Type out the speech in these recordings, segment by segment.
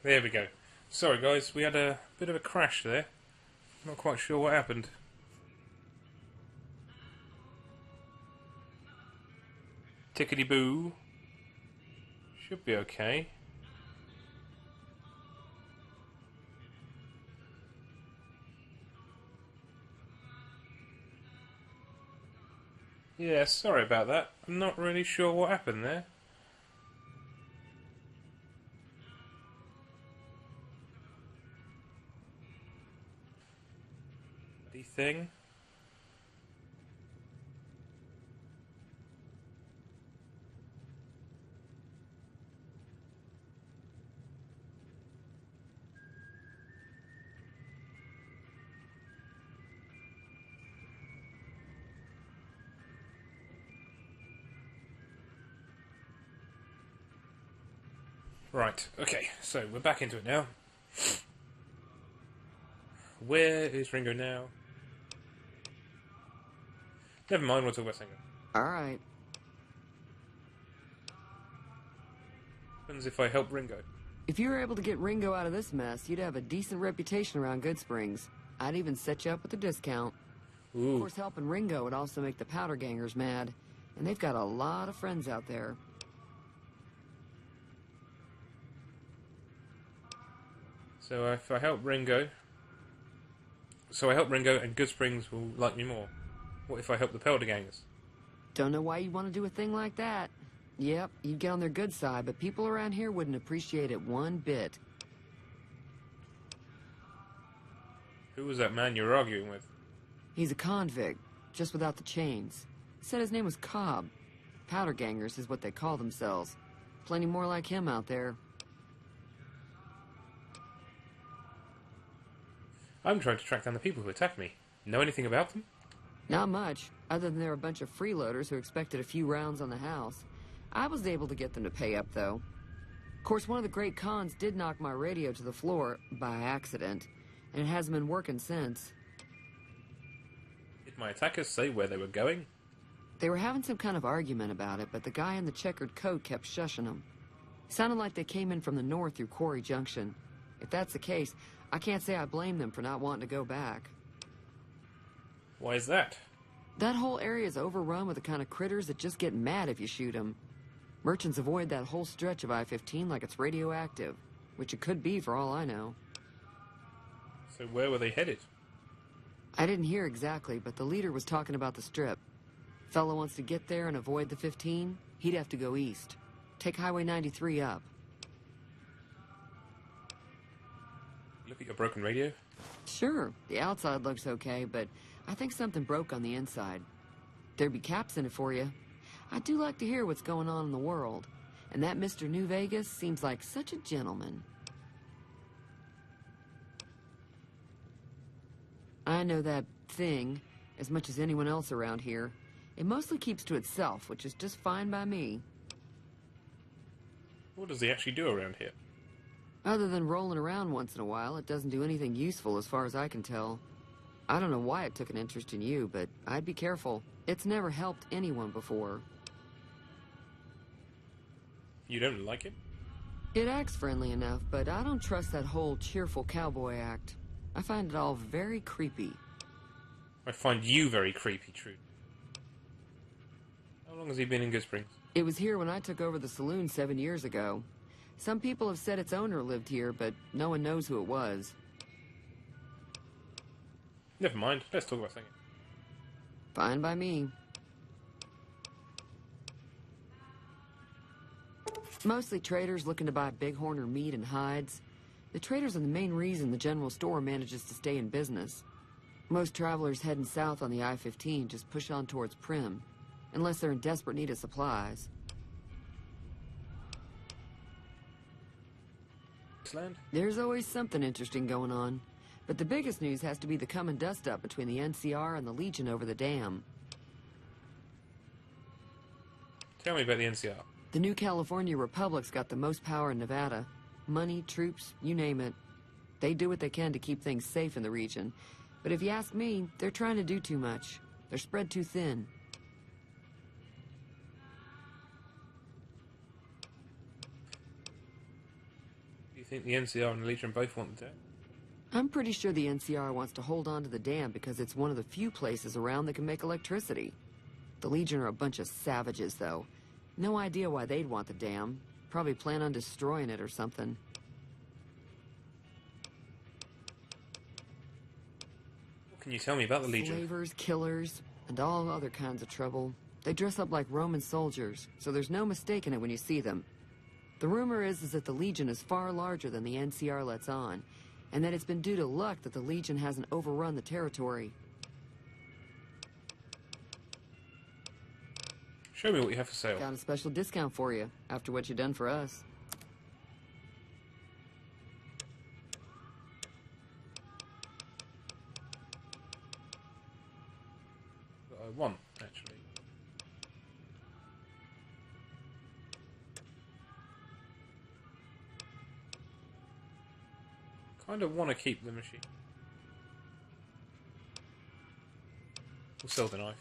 There we go. Sorry guys, we had a bit of a crash there. Not quite sure what happened. Tickety-boo. Should be okay. Yeah, sorry about that. I'm not really sure what happened there. Thing. Right, okay, so we're back into it now. Where is Ringo now? Never mind, we'll talk about Ringo. Alright. What happens if I help Ringo? If you were able to get Ringo out of this mess, you'd have a decent reputation around Good Springs. I'd even set you up with a discount. Ooh. Of course, helping Ringo would also make the powder gangers mad, and they've got a lot of friends out there. So if I help Ringo... and Good Springs will like me more. What if I help the powder gangers? Don't know why you want to do a thing like that. Yep, you'd get on their good side, but people around here wouldn't appreciate it one bit. Who was that man you were arguing with? He's a convict, just without the chains. Said his name was Cobb. Powder gangers is what they call themselves. Plenty more like him out there. I'm trying to track down the people who attacked me. Know anything about them? Not much, other than they're a bunch of freeloaders who expected a few rounds on the house. I was able to get them to pay up, though. Of course, one of the great cons did knock my radio to the floor by accident, and it hasn't been working since. Did my attackers say where they were going? They were having some kind of argument about it, but the guy in the checkered coat kept shushing them. Sounded like they came in from the north through Quarry Junction. If that's the case, I can't say I blame them for not wanting to go back. Why is that? That whole area is overrun with the kind of critters that just get mad if you shoot them. Merchants avoid that whole stretch of I-15 like it's radioactive, which it could be for all I know. So where were they headed? I didn't hear exactly, but the leader was talking about the strip. Fellow wants to get there and avoid the 15, he'd have to go east. Take Highway 93 up. Look at your broken radio? Sure, the outside looks okay, but I think something broke on the inside. There'd be caps in it for you. I do like to hear what's going on in the world, and that Mr. New Vegas seems like such a gentleman. I know that thing as much as anyone else around here. It mostly keeps to itself, which is just fine by me. What does he actually do around here? Other than rolling around once in a while, it doesn't do anything useful as far as I can tell. I don't know why it took an interest in you, but I'd be careful. It's never helped anyone before. You don't like him? It acts friendly enough, but I don't trust that whole cheerful cowboy act. I find it all very creepy. I find you very creepy, Trude. How long has he been in Good Springs? It was here when I took over the saloon 7 years ago. Some people have said its owner lived here, but no one knows who it was. Never mind, let's talk about singing. Fine by me. Mostly traders looking to buy bighorn or meat and hides. The traders are the main reason the general store manages to stay in business. Most travelers heading south on the I-15 just push on towards Prim, unless they're in desperate need of supplies. Wasteland? There's always something interesting going on, but the biggest news has to be the coming dust-up between the NCR and the Legion over the dam. Tell me about the NCR. The new California Republic's got the most power in Nevada. Money, troops, you name it. They do what they can to keep things safe in the region. But if you ask me, they're trying to do too much. They're spread too thin. Do you think the NCR and the Legion both want the dam? I'm pretty sure the NCR wants to hold on to the dam because it's one of the few places around that can make electricity. The Legion are a bunch of savages, though. No idea why they'd want the dam. Probably plan on destroying it or something. What can you tell me about the Legion? Slavers, killers, and all other kinds of trouble. They dress up like Roman soldiers, so there's no mistaking it when you see them. The rumor is that the Legion is far larger than the NCR lets on, and that it's been due to luck that the Legion hasn't overrun the territory. Show me what you have for sale. Got a special discount for you, after what you've done for us. That I want, actually. Kind of want to keep the machine. We'll sell the knife.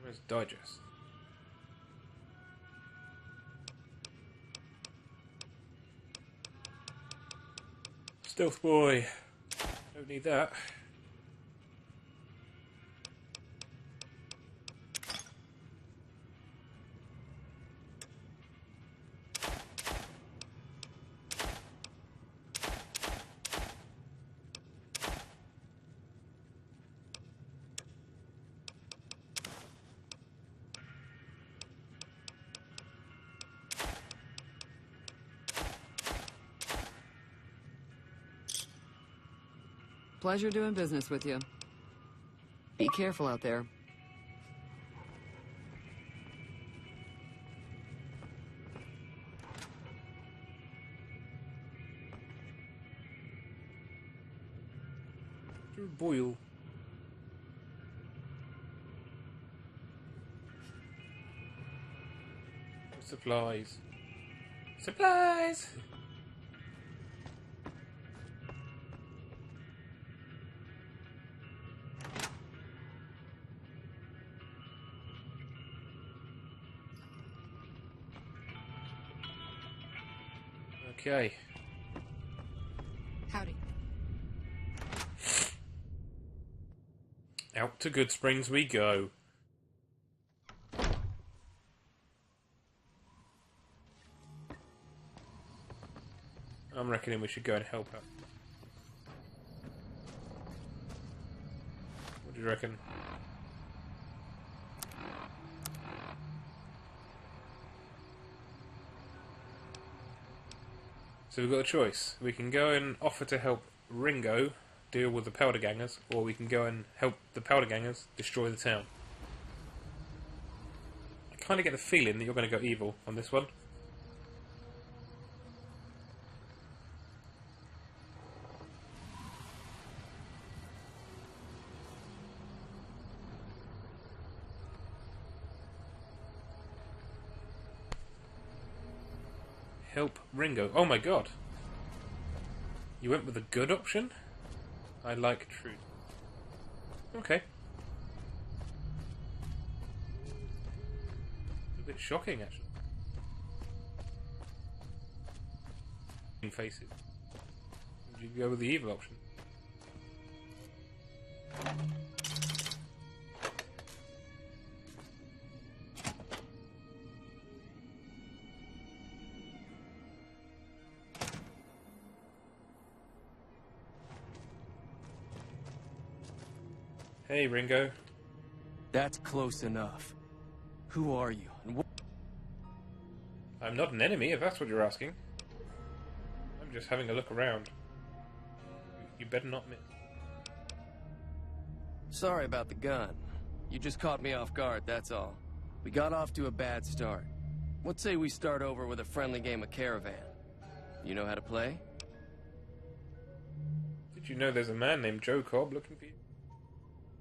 Where's digest? Stealth boy. Don't need that. Pleasure doing business with you. Be careful out there. Boil. Supplies. Supplies! Okay. Howdy. Out to Good Springs we go. I'm reckoning we should go and help out. What do you reckon? So we've got a choice. We can go and offer to help Ringo deal with the powder gangers, or we can go and help the powder gangers destroy the town. I kind of get the feeling that you're going to go evil on this one. Help Ringo. Oh my god. You went with the good option? I like truth. Okay. A bit shocking, actually. Faces. Would you go with the evil option? Hey, Ringo. That's close enough. Who are you? And I'm not an enemy, if that's what you're asking. I'm just having a look around. You better not miss. Sorry about the gun. You just caught me off guard, that's all. We got off to a bad start. Let's say we start over with a friendly game of Caravan. You know how to play? Did you know there's a man named Joe Cobb looking for you?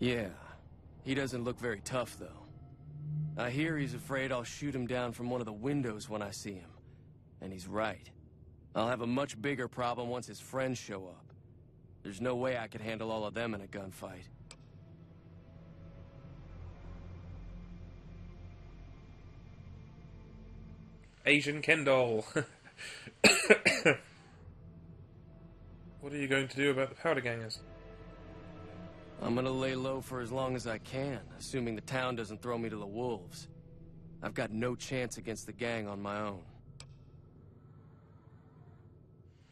Yeah. He doesn't look very tough, though. I hear he's afraid I'll shoot him down from one of the windows when I see him. And he's right. I'll have a much bigger problem once his friends show up. There's no way I could handle all of them in a gunfight. Asian Kendall. What are you going to do about the powder gangers? I'm gonna lay low for as long as I can, assuming the town doesn't throw me to the wolves. I've got no chance against the gang on my own.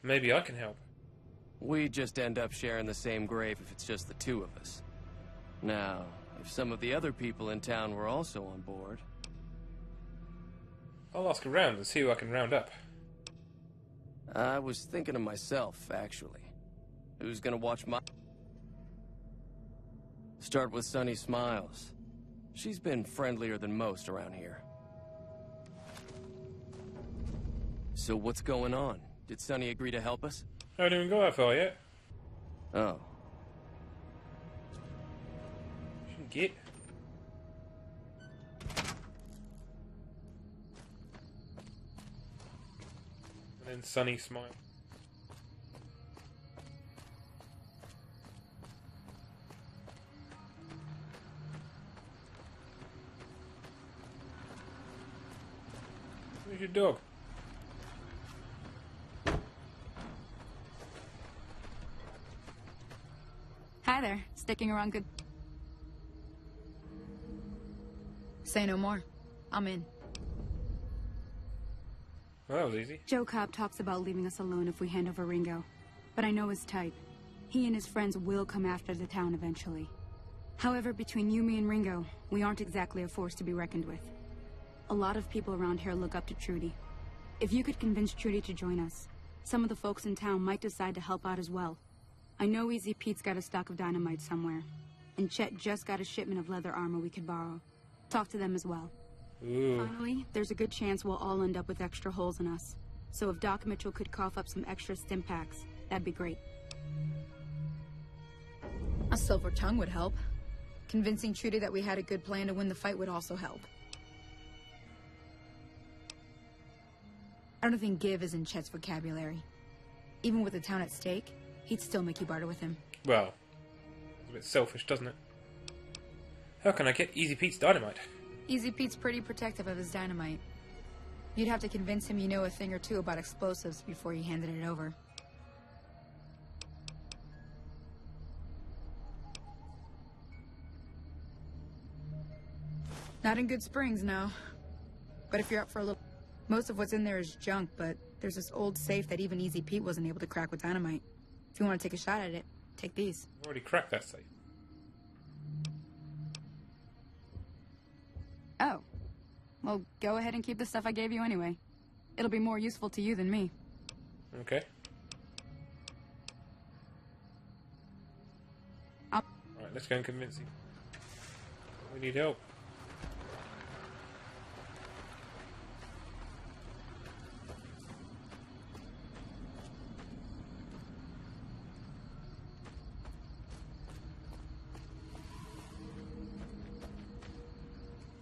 Maybe I can help. We just end up sharing the same grave if it's just the two of us. Now, if some of the other people in town were also on board... I'll ask around and see who I can round up. I was thinking of myself, actually. Who's gonna watch my... Start with Sunny Smiles. She's been friendlier than most around here. So what's going on? Did Sunny agree to help us? I haven't even got that far yet. Oh. Shouldn't get. And then Sunny Smile. Where's your dog? Hi there. Sticking around good... Say no more. I'm in. Well, that was easy. Joe Cobb talks about leaving us alone if we hand over Ringo. But I know his type. He and his friends will come after the town eventually. However, between you, me, and Ringo, we aren't exactly a force to be reckoned with. A lot of people around here look up to Trudy. If you could convince Trudy to join us, some of the folks in town might decide to help out as well. I know Easy Pete's got a stock of dynamite somewhere, and Chet just got a shipment of leather armor we could borrow. Talk to them as well. Ooh. Finally, there's a good chance we'll all end up with extra holes in us. So if Doc Mitchell could cough up some extra stim packs, that'd be great. A silver tongue would help. Convincing Trudy that we had a good plan to win the fight would also help. I don't think give is in Chet's vocabulary. Even with the town at stake, he'd still make you barter with him. Well, it's a bit selfish, doesn't it? How can I get Easy Pete's dynamite? Easy Pete's pretty protective of his dynamite. You'd have to convince him you know a thing or two about explosives before you handed it over. Not in Good Springs, no. But if you're up for a little... Most of what's in there is junk, but there's this old safe that even Easy Pete wasn't able to crack with dynamite. If you want to take a shot at it, take these. I've already cracked that safe. Oh. Well, go ahead and keep the stuff I gave you anyway. It'll be more useful to you than me. Okay. I'll... Right, let's go and convince him. We need help.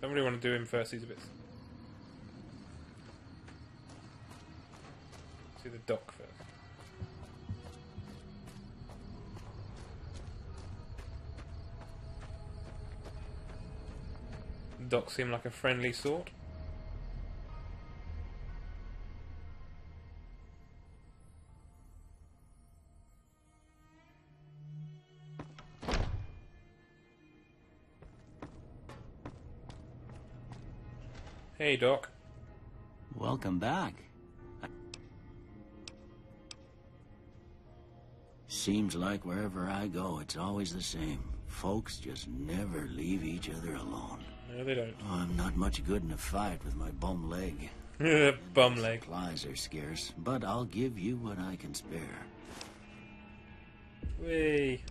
Don't really want to do him first, he's a bit... See the dock first. Doc seem like a friendly sort. Hey, Doc. Welcome back. Seems like wherever I go, it's always the same. Folks just never leave each other alone. No, they don't. Oh, I'm not much good in a fight with my bum leg. Bum leg. Supplies are scarce, but I'll give you what I can spare. Whee.